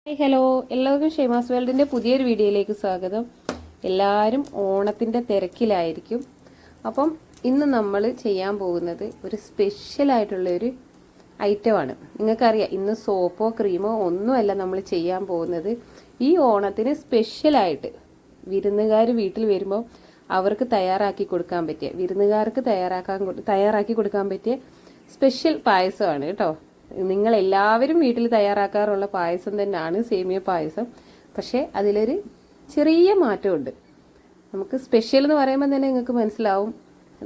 Hi hello, എല്ലാവർക്കും ഷെയ്മാസ് വേൾഡിൻ്റെ പുതിയൊരു വീഡിയോയിലേക്ക് സ്വാഗതം. എല്ലാവരും ഓണത്തിൻ്റെ തിരക്കിലായിരിക്കും. അപ്പം ഇന്ന് നമ്മൾ ചെയ്യാൻ പോകുന്നത് ഒരു സ്പെഷ്യലായിട്ടുള്ളൊരു ഐറ്റമാണ്. നിങ്ങൾക്കറിയാം, ഇന്ന് സോപ്പോ ക്രീമോ ഒന്നുമല്ല നമ്മൾ ചെയ്യാൻ പോകുന്നത്. ഈ ഓണത്തിന് സ്പെഷ്യലായിട്ട് വിരുന്നുകാർ വീട്ടിൽ വരുമ്പോൾ അവർക്ക് തയ്യാറാക്കി കൊടുക്കാൻ പറ്റിയ, വിരുന്നുകാർക്ക് തയ്യാറാക്കി കൊടുക്കാൻ പറ്റിയ സ്പെഷ്യൽ പായസമാണ് കേട്ടോ. നിങ്ങൾ എല്ലാവരും വീട്ടിൽ തയ്യാറാക്കാറുള്ള പായസം തന്നെയാണ് സേമിയ പായസം. പക്ഷേ അതിലൊരു ചെറിയ മാറ്റമുണ്ട്. നമുക്ക് സ്പെഷ്യൽ എന്ന് പറയുമ്പോൾ തന്നെ നിങ്ങൾക്ക് മനസ്സിലാവും.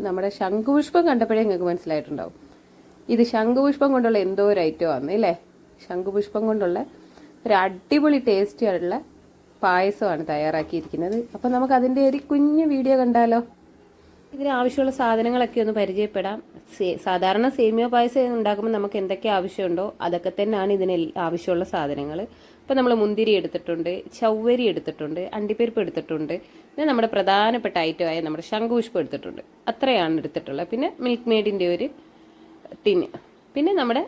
നമ്മുടെ ശംഖുപുഷ്പം കണ്ടപ്പോഴേ നിങ്ങൾക്ക് മനസ്സിലായിട്ടുണ്ടാവും. ഇത് ശംഖുപുഷ്പം കൊണ്ടുള്ള എന്തോ ഒരു ഐറ്റമാണ് അല്ലേ. ശംഖുപുഷ്പം കൊണ്ടുള്ള ഒരു അടിപൊളി ടേസ്റ്റുള്ള പായസമാണ് തയ്യാറാക്കിയിരിക്കുന്നത്. അപ്പം നമുക്ക് അതിൻ്റെ ഒരു കുഞ്ഞു വീഡിയോ കണ്ടാലോ. ഇതിന് ആവശ്യമുള്ള സാധനങ്ങളൊക്കെ ഒന്ന് പരിചയപ്പെടാം. സാധാരണ സേമിയ പായസം ഉണ്ടാക്കുമ്പോൾ നമുക്ക് എന്തൊക്കെ ആവശ്യമുണ്ടോ അതൊക്കെ തന്നെയാണ് ഇതിന് ആവശ്യമുള്ള സാധനങ്ങൾ. ഇപ്പം നമ്മൾ മുന്തിരി എടുത്തിട്ടുണ്ട്, ചവ്വരി എടുത്തിട്ടുണ്ട്, അണ്ടിപ്പരിപ്പ് എടുത്തിട്ടുണ്ട്, പിന്നെ നമ്മുടെ പ്രധാനപ്പെട്ട ഐറ്റമായ നമ്മുടെ ശംഖുപുഷ്പം എടുത്തിട്ടുണ്ട്. അത്രയാണ് എടുത്തിട്ടുള്ളത്. പിന്നെ മിൽക്ക് മെയ്ഡിൻ്റെ ഒരു ടിന്, പിന്നെ നമ്മുടെ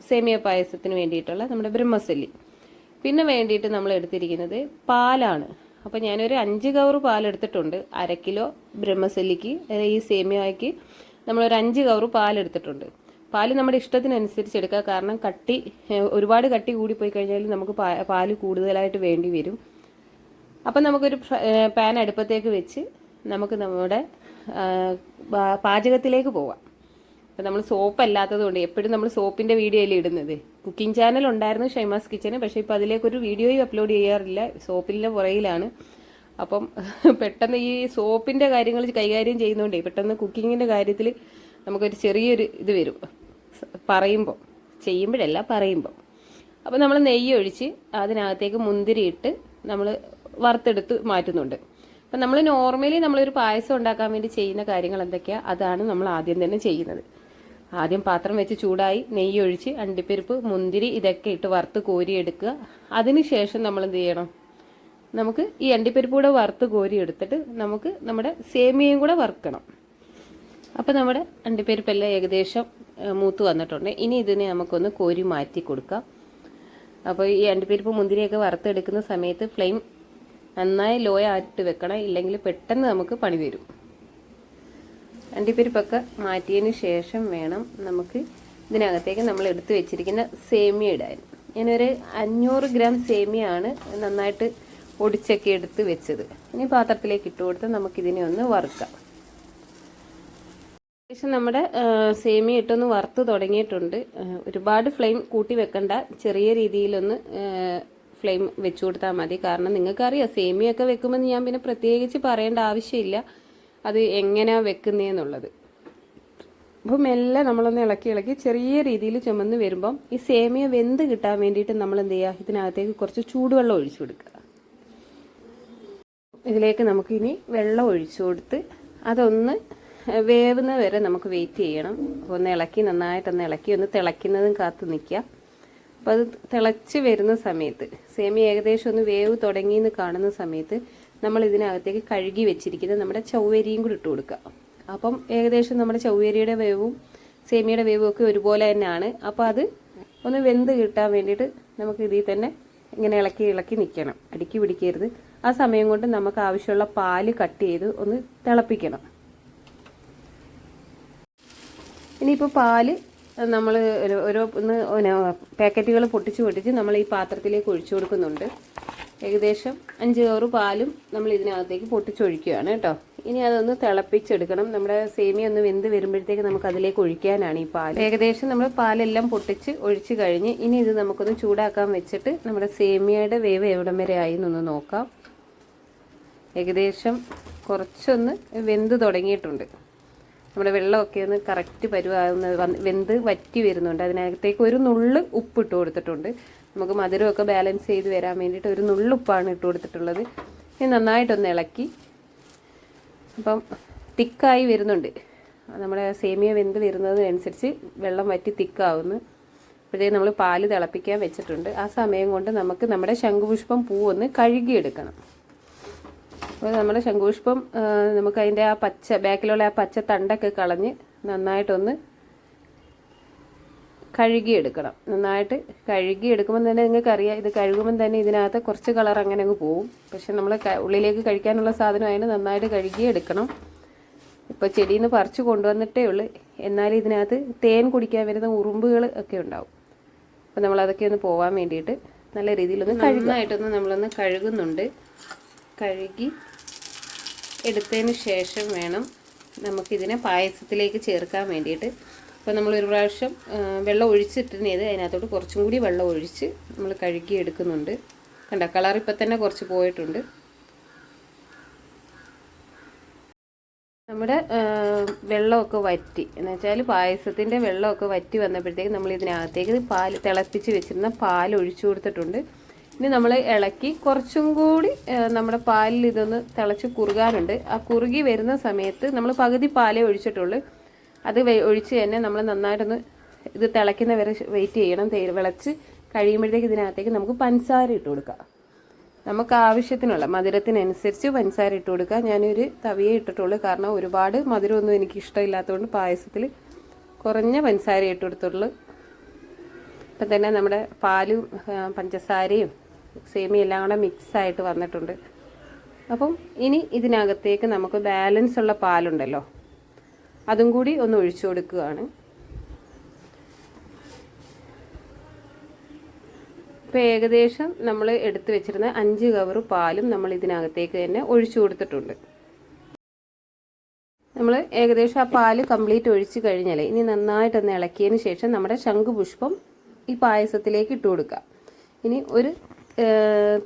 സേമിയ പായസത്തിന് വേണ്ടിയിട്ടുള്ള നമ്മുടെ ബ്രഹ്മസല്ലി, പിന്നെ വേണ്ടിയിട്ട് നമ്മൾ എടുത്തിരിക്കുന്നത് പാലാണ്. അപ്പോൾ ഞാനൊരു 5 കവർ പാലെടുത്തിട്ടുണ്ട്. 1/2 കിലോ ബ്രഹ്മസല്ലിക്ക്, ഈ സേമിയയ്ക്ക് നമ്മളൊരു 5 കവർ പാലെടുത്തിട്ടുണ്ട്. പാല് നമ്മുടെ ഇഷ്ടത്തിനനുസരിച്ച് എടുക്കുക. കാരണം ഒരുപാട് കട്ടി കൂടിപ്പോയി കഴിഞ്ഞാൽ നമുക്ക് പാല് കൂടുതലായിട്ട് വേണ്ടി വരും. അപ്പം നമുക്കൊരു പാൻ അടുപ്പത്തേക്ക് വെച്ച് നമുക്ക് നമ്മുടെ പാചകത്തിലേക്ക് പോവാം. അപ്പം നമ്മൾ സോപ്പ് അല്ലാത്തത് കൊണ്ട് എപ്പോഴും നമ്മൾ സോപ്പിൻ്റെ വീഡിയോ അല്ലേ ഇടുന്നത്. കുക്കിംഗ് ചാനൽ ഉണ്ടായിരുന്നു ഷൈമാസ് കിച്ചന്, പക്ഷേ ഇപ്പോൾ അതിലേക്കൊരു വീഡിയോയും അപ്ലോഡ് ചെയ്യാറില്ല. സോപ്പിൻ്റെ പുറയിലാണ്. അപ്പം പെട്ടെന്ന് ഈ സോപ്പിൻ്റെ കാര്യങ്ങൾ കൈകാര്യം ചെയ്യുന്നതുകൊണ്ടേ പെട്ടെന്ന് കുക്കിങ്ങിൻ്റെ കാര്യത്തിൽ നമുക്കൊരു ചെറിയൊരു ഇത് വരും പറയുമ്പോൾ, ചെയ്യുമ്പോഴല്ല പറയുമ്പോൾ. അപ്പോൾ നമ്മൾ നെയ്യ് ഒഴിച്ച് അതിനകത്തേക്ക് മുന്തിരി ഇട്ട് നമ്മൾ വറുത്തെടുത്ത് മാറ്റുന്നുണ്ട്. അപ്പം നമ്മൾ നോർമലി നമ്മളൊരു പായസം ഉണ്ടാക്കാൻ വേണ്ടി ചെയ്യുന്ന കാര്യങ്ങൾ എന്തൊക്കെയാണ്, അതാണ് നമ്മൾ ആദ്യം തന്നെ ചെയ്യുന്നത്. ആദ്യം പാത്രം വെച്ച് ചൂടായി നെയ്യ് ഒഴിച്ച് അണ്ടിപ്പരിപ്പ്, മുന്തിരി ഇതൊക്കെ ഇട്ട് വറുത്ത് കോരിയെടുക്കുക. അതിനുശേഷം നമ്മൾ എന്ത് ചെയ്യണം, നമുക്ക് ഈ അണ്ടിപ്പരിപ്പ് കൂടെ വറുത്ത് കോരി എടുത്തിട്ട് നമുക്ക് നമ്മുടെ സേമിയയും കൂടെ വറുക്കണം. അപ്പോൾ നമ്മുടെ അണ്ടിപ്പരിപ്പെല്ലാം ഏകദേശം മൂത്ത് വന്നിട്ടുണ്ട്. ഇനി ഇതിനെ നമുക്കൊന്ന് കോരി മാറ്റി കൊടുക്കാം. അപ്പോൾ ഈ അണ്ടിപ്പരിപ്പ് മുന്തിരിയൊക്കെ വറുത്തെടുക്കുന്ന സമയത്ത് ഫ്ലെയിം നന്നായി ലോ ആയിട്ട് വെക്കണം, ഇല്ലെങ്കിൽ പെട്ടെന്ന് നമുക്ക് പണി വരും. അണ്ടിപ്പരിപ്പൊക്കെ മാറ്റിയതിന് ശേഷം വേണം നമുക്ക് ഇതിനകത്തേക്ക് നമ്മൾ എടുത്തു വെച്ചിരിക്കുന്ന സേമിയ ഇടാൻ. ഞാനൊരു 500 ഗ്രാം സേമിയാണ് നന്നായിട്ട് ഒടിച്ചൊക്കെ എടുത്ത് വെച്ചത്. ഇനി പാത്രത്തിലേക്ക് ഇട്ട് കൊടുത്ത് നമുക്കിതിനെ ഒന്ന് വറുക്കാം. ശേഷം നമ്മുടെ സേമിയ ഇട്ടൊന്ന് വറുത്ത് തുടങ്ങിയിട്ടുണ്ട്. ഒരുപാട് ഫ്ലെയിം കൂട്ടി വെക്കണ്ട, ചെറിയ രീതിയിലൊന്ന് ഫ്ലെയിം വെച്ചു കൊടുത്താൽ മതി. കാരണം നിങ്ങൾക്കറിയാം സേമിയൊക്കെ വെക്കുമ്പോൾ ഞാൻ പിന്നെ പ്രത്യേകിച്ച് പറയേണ്ട ആവശ്യമില്ല അത് എങ്ങനെയാണ് വെക്കുന്നതെന്നുള്ളത്. അപ്പോൾ മെല്ലെ നമ്മളൊന്ന് ഇളക്കി ചെറിയ രീതിയിൽ ചുമന്ന് വരുമ്പം ഈ സേമിയ വെന്ത് കിട്ടാൻ വേണ്ടിയിട്ട് നമ്മൾ എന്ത് ചെയ്യുക, ഇതിനകത്തേക്ക് കുറച്ച് ചൂടുവെള്ളം ഒഴിച്ചു കൊടുക്കുക. ഇതിലേക്ക് നമുക്കിനി വെള്ളം ഒഴിച്ചു കൊടുത്ത് അതൊന്ന് വേവുന്ന വരെ നമുക്ക് വെയിറ്റ് ചെയ്യണം. ഒന്ന് ഇളക്കി നന്നായിട്ടൊന്ന് ഇളക്കി ഒന്ന് തിളയ്ക്കുന്നതും കാത്ത് നിൽക്കുക. അപ്പോൾ അത് തിളച്ച് വരുന്ന സമയത്ത് സേമിയ ഏകദേശം ഒന്ന് വേവ് തുടങ്ങിയെന്ന് കാണുന്ന സമയത്ത് നമ്മൾ ഇതിനകത്തേക്ക് കഴുകി വെച്ചിരിക്കുന്ന നമ്മുടെ ചവ്വരിയും കൂടി ഇട്ട് കൊടുക്കുക. അപ്പം ഏകദേശം നമ്മുടെ ചവ്വരിയുടെ വേവും സേമിയയുടെ വേവും ഒക്കെ ഒരുപോലെ തന്നെയാണ്. അപ്പോൾ അത് ഒന്ന് വെന്ത് കിട്ടാൻ വേണ്ടിയിട്ട് നമുക്ക് ഇതിൽ തന്നെ ഇങ്ങനെ ഇളക്കി നിൽക്കണം, അടുക്കി പിടിക്കരുത്. ആ സമയം കൊണ്ട് നമുക്ക് ആവശ്യമുള്ള പാല് കട്ട് ചെയ്ത് ഒന്ന് തിളപ്പിക്കണം. ഇനിയിപ്പോൾ പാല് നമ്മൾ ഒന്ന് പാക്കറ്റുകൾ പൊട്ടിച്ച് നമ്മൾ ഈ പാത്രത്തിലേക്ക് ഒഴിച്ചു കൊടുക്കുന്നുണ്ട്. ഏകദേശം 5 കവർ പാലും നമ്മൾ ഇതിനകത്തേക്ക് പൊട്ടിച്ചൊഴിക്കുകയാണ് കേട്ടോ. ഇനി അതൊന്ന് തിളപ്പിച്ചെടുക്കണം. നമ്മുടെ സേമിയ ഒന്ന് വെന്ത് വരുമ്പോഴത്തേക്ക് നമുക്ക് അതിലേക്ക് ഒഴിക്കാനാണ് ഈ പാൽ. ഏകദേശം നമ്മൾ പാലെല്ലാം പൊട്ടിച്ച് ഒഴിച്ച് കഴിഞ്ഞ് ഇനി ഇത് നമുക്കൊന്ന് ചൂടാക്കാൻ വെച്ചിട്ട് നമ്മുടെ സേമിയയുടെ വേവ് എവിടം വരെ ആയി എന്നൊന്ന് നോക്കാം. ഏകദേശം കുറച്ചൊന്ന് വെന്ത് തുടങ്ങിയിട്ടുണ്ട്. നമ്മുടെ വെള്ളമൊക്കെ ഒന്ന് കറക്റ്റ് വെന്ത് വറ്റി വരുന്നുണ്ട്. അതിനകത്തേക്ക് ഒരു നുള്ള് ഉപ്പിട്ട് കൊടുത്തിട്ടുണ്ട്. നമുക്ക് മധുരമൊക്കെ ബാലൻസ് ചെയ്ത് വരാൻ വേണ്ടിയിട്ട് ഒരു നുള്ളുപ്പാണ് ഇട്ട് കൊടുത്തിട്ടുള്ളത്. ഇനി നന്നായിട്ടൊന്ന് ഇളക്കി. അപ്പം തിക്കായി വരുന്നുണ്ട്. നമ്മുടെ സേമിയ വെന്ത് വരുന്നതിനനുസരിച്ച് വെള്ളം വറ്റി തിക്കാവുന്നു. അപ്പോഴത്തേക്ക് നമ്മൾ പാല് തിളപ്പിക്കാൻ വെച്ചിട്ടുണ്ട്. ആ സമയം കൊണ്ട് നമുക്ക് നമ്മുടെ ശംഖുപുഷ്പം പൂവൊന്ന് കഴുകിയെടുക്കണം. അപ്പോൾ നമ്മുടെ ശംഖുപുഷ്പം നമുക്ക് അതിൻ്റെ ആ ബാക്കിലുള്ള ആ പച്ച തണ്ടൊക്കെ കളഞ്ഞ് നന്നായിട്ടൊന്ന് കഴുകിയെടുക്കണം. നന്നായിട്ട് കഴുകിയെടുക്കുമ്പോൾ തന്നെ നിങ്ങൾക്കറിയാം, ഇത് കഴുകുമ്പം തന്നെ ഇതിനകത്ത് കുറച്ച് കളർ അങ്ങനെ അങ്ങ് പോവും. പക്ഷെ നമ്മൾ ഉള്ളിലേക്ക് കഴിക്കാനുള്ള സാധനമായതിന് നന്നായിട്ട് കഴുകിയെടുക്കണം. ഇപ്പോൾ ചെടിയിൽ നിന്ന് പറിച്ച് കൊണ്ടുവന്നിട്ടേ ഉള്ളൂ. എന്നാലും ഇതിനകത്ത് തേൻ കുടിക്കാൻ വരുന്ന ഉറുമ്പുകൾ ഒക്കെ ഉണ്ടാവും. അപ്പോൾ നമ്മളതൊക്കെ ഒന്ന് പോകാൻ വേണ്ടിയിട്ട് നല്ല രീതിയിലൊന്ന് നന്നായിട്ടൊന്ന് നമ്മളൊന്ന് കഴുകുന്നുണ്ട്. കഴുകി എടുത്തതിന് ശേഷം വേണം നമുക്കിതിനെ പായസത്തിലേക്ക് ചേർക്കാൻ വേണ്ടിയിട്ട്. അപ്പോൾ നമ്മളൊരു പ്രാവശ്യം വെള്ളം ഒഴിച്ചിട്ടിരുന്നത് അതിനകത്തോട്ട് കുറച്ചും കൂടി വെള്ളം ഒഴിച്ച് നമ്മൾ കഴുകി എടുക്കുന്നുണ്ട്. കണ്ടോ, കളർ ഇപ്പം തന്നെ കുറച്ച് പോയിട്ടുണ്ട്. നമ്മുടെ വെള്ളമൊക്കെ വറ്റി, എന്ന് വെച്ചാൽ പായസത്തിൻ്റെ വെള്ളമൊക്കെ വറ്റി വന്നപ്പോഴത്തേക്ക് നമ്മൾ ഇതിനകത്തേക്ക് തിളപ്പിച്ച് വെച്ചിരുന്ന പാൽ ഒഴിച്ചു കൊടുത്തിട്ടുണ്ട്. ഇനി നമ്മൾ ഇളക്കി കുറച്ചും കൂടി നമ്മുടെ പാലിൽ ഇതൊന്ന് തിളച്ച് കുറുകാനുണ്ട്. ആ കുറുകി വരുന്ന സമയത്ത് നമ്മൾ പകുതി പാലേ ഒഴിച്ചിട്ടുള്ളൂ. അത് ഒഴിച്ച് തന്നെ നമ്മൾ നന്നായിട്ടൊന്ന് ഇത് തിളയ്ക്കുന്ന വരെ വെയിറ്റ് ചെയ്യണം. വിളച്ച് കഴിയുമ്പോഴത്തേക്ക് ഇതിനകത്തേക്ക് നമുക്ക് പഞ്ചസാര ഇട്ട് കൊടുക്കാം. നമുക്ക് ആവശ്യത്തിനുള്ള മധുരത്തിനനുസരിച്ച് പഞ്ചസാര ഇട്ട് കൊടുക്കുക. ഞാനൊരു തവിയെ ഇട്ടിട്ടുള്ളൂ, കാരണം ഒരുപാട് മധുരമൊന്നും എനിക്ക് ഇഷ്ടമില്ലാത്തതുകൊണ്ട് പായസത്തിൽ കുറഞ്ഞ പഞ്ചസാര ഇട്ട് കൊടുത്തുള്ളൂ. ഇപ്പം തന്നെ നമ്മുടെ പാലും പഞ്ചസാരയും സേമിയ എല്ലാം കൂടെ മിക്സായിട്ട് വന്നിട്ടുണ്ട്. അപ്പം ഇനി ഇതിനകത്തേക്ക് നമുക്ക് ബാലൻസ് ഉള്ള പാലുണ്ടല്ലോ, അതും കൂടി ഒന്ന് ഒഴിച്ചു കൊടുക്കുകയാണ്. ഇപ്പോൾ ഏകദേശം നമ്മൾ എടുത്തു വെച്ചിരുന്ന 5 കവർ പാലും നമ്മൾ ഇതിനകത്തേക്ക് തന്നെ ഒഴിച്ചു കൊടുത്തിട്ടുണ്ട്. നമ്മൾ ഏകദേശം ആ പാല് കംപ്ലീറ്റ് ഒഴിച്ച് കഴിഞ്ഞാൽ ഇനി നന്നായിട്ടൊന്ന് ഇളക്കിയതിന് ശേഷം നമ്മുടെ ശംഖുപുഷ്പം ഈ പായസത്തിലേക്ക് ഇട്ട് കൊടുക്കുക. ഇനി ഒരു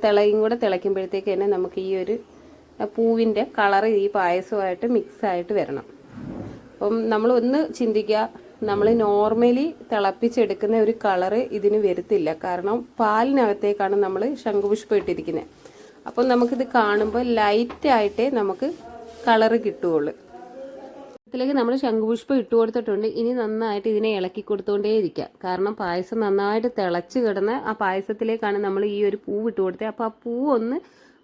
തിളയും കൂടെ തിളയ്ക്കുമ്പോഴത്തേക്ക് തന്നെ നമുക്ക് ഈ ഒരു പൂവിൻ്റെ കളറ് ഈ പായസമായിട്ട് മിക്സായിട്ട് വരണം. അപ്പം നമ്മൾ ഒന്ന് ചിന്തിക്കുക, നമ്മൾ നോർമലി തിളപ്പിച്ചെടുക്കുന്ന ഒരു കളറ് ഇതിന് വരത്തില്ല. കാരണം പാലിനകത്തേക്കാണ് നമ്മൾ ശംഖുപുഷ്പം ഇട്ടിരിക്കുന്നത്. അപ്പം നമുക്കിത് കാണുമ്പോൾ ലൈറ്റായിട്ടേ നമുക്ക് കളറ് കിട്ടുകയുള്ളൂ. ഇതിലേക്ക് നമ്മൾ ശംഖുപുഷ്പം ഇട്ട് കൊടുത്തിട്ടുണ്ട്. ഇനി നന്നായിട്ട് ഇതിനെ ഇളക്കി കൊടുത്തുകൊണ്ടേ ഇരിക്കുക. കാരണം പായസം നന്നായിട്ട് തിളച്ച് കിടന്ന് ആ പായസത്തിലേക്കാണ് നമ്മൾ ഈ ഒരു പൂവ് ഇട്ട് കൊടുത്തത്. അപ്പോൾ ആ പൂവൊന്ന്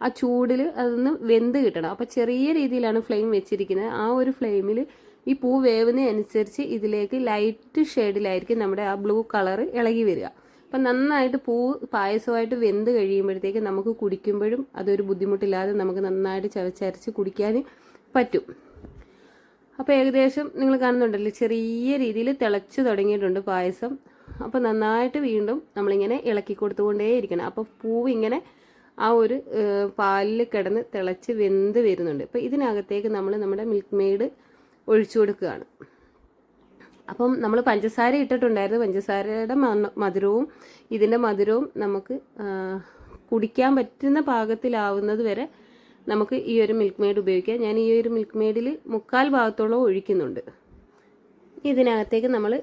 ആ ചൂടിൽ അതൊന്ന് വെന്ത് കിട്ടണം. അപ്പോൾ ചെറിയ രീതിയിലാണ് ഫ്ലെയിം വെച്ചിരിക്കുന്നത്. ആ ഒരു ഫ്ലെയിമിൽ ഈ പൂ വേവുന്നതനുസരിച്ച് ഇതിലേക്ക് ലൈറ്റ് ഷെയ്ഡിലായിരിക്കും നമ്മുടെ ആ ബ്ലൂ കളർ ഇളകി വരിക. അപ്പം നന്നായിട്ട് പൂ പായസമായിട്ട് വെന്ത് കഴിയുമ്പോഴത്തേക്ക് നമുക്ക് കുടിക്കുമ്പോഴും അതൊരു ബുദ്ധിമുട്ടില്ലാതെ നമുക്ക് നന്നായിട്ട് ചവച്ചരച്ച് കുടിക്കാൻ പറ്റും. അപ്പോൾ ഏകദേശം നിങ്ങൾ കാണുന്നുണ്ടല്ലോ, ചെറിയ രീതിയിൽ തിളച്ച് തുടങ്ങിയിട്ടുണ്ട് പായസം. അപ്പോൾ നന്നായിട്ട് വീണ്ടും നമ്മളിങ്ങനെ ഇളക്കി കൊടുത്തുകൊണ്ടേ ഇരിക്കണം. അപ്പോൾ പൂവ് ഇങ്ങനെ ആ ഒരു പാലിൽ കിടന്ന് തിളച്ച് വെന്ത് വരുന്നുണ്ട്. അപ്പോൾ ഇതിനകത്തേക്ക് നമ്മൾ നമ്മുടെ മിൽക്ക് മെയ്ഡ് ഒഴിച്ചു കൊടുക്കുകയാണ്. അപ്പം നമ്മൾ പഞ്ചസാര ഇട്ടിട്ടുണ്ടായിരുന്നു. പഞ്ചസാരയുടെ മധുരവും ഇതിൻ്റെ മധുരവും നമുക്ക് കുടിക്കാൻ പറ്റുന്ന പാകത്തിലാവുന്നത് വരെ നമുക്ക് ഈ ഒരു മിൽക്ക് മെയ്ഡ് ഉപയോഗിക്കാം. ഞാൻ ഈ ഒരു മിൽക്ക് മെയ്ഡിൽ 3/4 ഭാഗത്തോളം ഒഴിക്കുന്നുണ്ട്. ഇതിനകത്തേക്ക് നമ്മൾ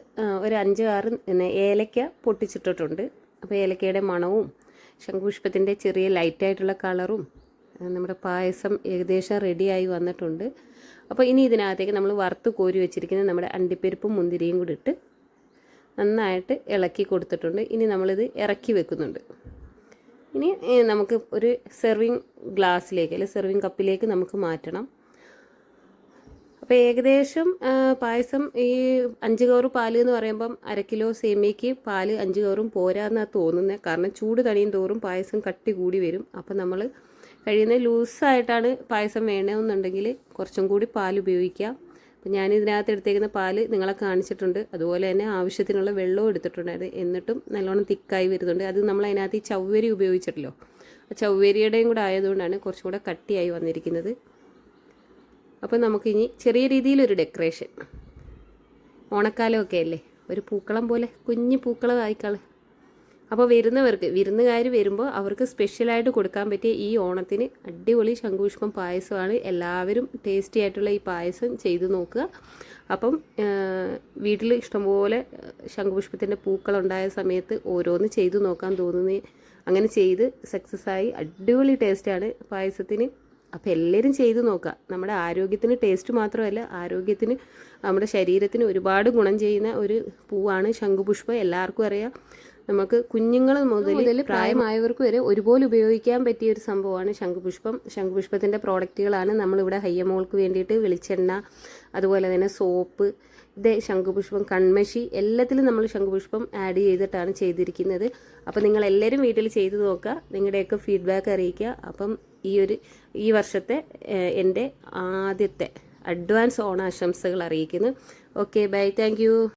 ഒരു 5-6 ഏലക്ക പൊട്ടിച്ചിട്ടിട്ടുണ്ട്. അപ്പോൾ ഏലക്കയുടെ മണവും ശംഖുപുഷ്പത്തിൻ്റെ ചെറിയ ലൈറ്റായിട്ടുള്ള കളറും നമ്മുടെ പായസം ഏകദേശം റെഡിയായി വന്നിട്ടുണ്ട്. അപ്പോൾ ഇനി ഇതിനകത്തേക്ക് നമ്മൾ വറുത്ത് കോരി വെച്ചിരിക്കുന്ന നമ്മുടെ അണ്ടിപ്പരിപ്പും മുന്തിരിയും കൂടി ഇട്ട് നന്നായിട്ട് ഇളക്കി കൊടുത്തിട്ടുണ്ട്. ഇനി നമ്മളിത് ഇറക്കി വെക്കുന്നുണ്ട്. ഇനി നമുക്ക് ഒരു സെർവിങ് ഗ്ലാസ്സിലേക്ക് അല്ലെങ്കിൽ സെർവിങ് കപ്പിലേക്ക് നമുക്ക് മാറ്റണം. അപ്പോൾ ഏകദേശം പായസം ഈ 5 കവർ പാല് എന്ന് പറയുമ്പം 1/2 കിലോ സേമിയയ്ക്ക് പാല് 5 കവറും പോരാന്നാണ് തോന്നുന്നത്. കാരണം ചൂട് തണിയും തോറും പായസം കട്ടി കൂടി വരും. അപ്പോൾ നമ്മൾ കഴിയുന്ന ലൂസായിട്ടാണ് പായസം വേണമെന്നുണ്ടെങ്കിൽ കുറച്ചും കൂടി പാൽ ഉപയോഗിക്കാം. അപ്പം ഞാൻ ഇതിനകത്ത് എടുത്തേക്കുന്ന പാല് നിങ്ങളെ കാണിച്ചിട്ടുണ്ട്. അതുപോലെ തന്നെ ആവശ്യത്തിനുള്ള വെള്ളവും എടുത്തിട്ടുണ്ടായിരുന്നു. എന്നിട്ടും നല്ലോണം തിക്കായി വരുന്നുണ്ട്. അത് നമ്മൾ അതിനകത്ത് ഈ ചവ്വരി ഉപയോഗിച്ചിട്ടല്ലോ, ആ ചവ്വരിയുടെയും കൂടെ ആയതുകൊണ്ടാണ് കുറച്ചും കൂടെ കട്ടിയായി വന്നിരിക്കുന്നത്. അപ്പോൾ നമുക്കിനി ചെറിയ രീതിയിലൊരു ഡെക്കറേഷൻ, ഓണക്കാലമൊക്കെ അല്ലേ, ഒരു പൂക്കളം പോലെ കുഞ്ഞു പൂക്കളം ആയിക്കളെ. അപ്പോൾ വിരുന്നുകാർ വരുമ്പോൾ അവർക്ക് സ്പെഷ്യലായിട്ട് കൊടുക്കാൻ പറ്റിയ ഈ ഓണത്തിന് അടിപൊളി ശംഖുപുഷ്പം പായസമാണ്. എല്ലാവരും ടേസ്റ്റി ആയിട്ടുള്ള ഈ പായസം ചെയ്തു നോക്കുക. അപ്പം വീട്ടിൽ ഇഷ്ടംപോലെ ശംഖുപുഷ്പത്തിൻ്റെ പൂക്കളുണ്ടായ സമയത്ത് ഓരോന്ന് ചെയ്തു നോക്കാൻ തോന്നുന്നത്, അങ്ങനെ ചെയ്ത് സക്സസ്സായി അടിപൊളി ടേസ്റ്റാണ് പായസത്തിന്. അപ്പോൾ എല്ലാവരും ചെയ്തു നോക്കുക. നമ്മുടെ ആരോഗ്യത്തിന് ടേസ്റ്റ് മാത്രമല്ല, ആരോഗ്യത്തിന് നമ്മുടെ ശരീരത്തിന് ഒരുപാട് ഗുണം ചെയ്യുന്ന ഒരു പൂവാണ് ശംഖുപുഷ്പം. എല്ലാവർക്കും അറിയാം. നമുക്ക് കുഞ്ഞുങ്ങൾ മുതൽ പ്രായമായവർക്ക് വരെ ഒരുപോലെ ഉപയോഗിക്കാൻ പറ്റിയ ഒരു സംഭവമാണ് ശംഖുപുഷ്പം. ശംഖുപുഷ്പത്തിൻ്റെ പ്രോഡക്റ്റുകളാണ് നമ്മളിവിടെ ഹയ്യമോൾക്ക് വേണ്ടിയിട്ട് വെളിച്ചെണ്ണ, അതുപോലെ തന്നെ സോപ്പ്, ദേ ശംഖുപുഷ്പം, കൺമഷി എല്ലാത്തിലും നമ്മൾ ശംഖുപുഷ്പം ആഡ് ചെയ്തിട്ടാണ് ചെയ്തിരിക്കുന്നത്. അപ്പോൾ നിങ്ങൾ എല്ലാവരും വീട്ടിൽ ചെയ്ത് നോക്കുക, നിങ്ങളുടെയൊക്കെ ഫീഡ്ബാക്ക് അറിയിക്കുക. അപ്പം ഈ വർഷത്തെ എൻ്റെ ആദ്യത്തെ അഡ്വാൻസ് ഓണാശംസകൾ അറിയിക്കുന്നു. Okay, bye, thank U.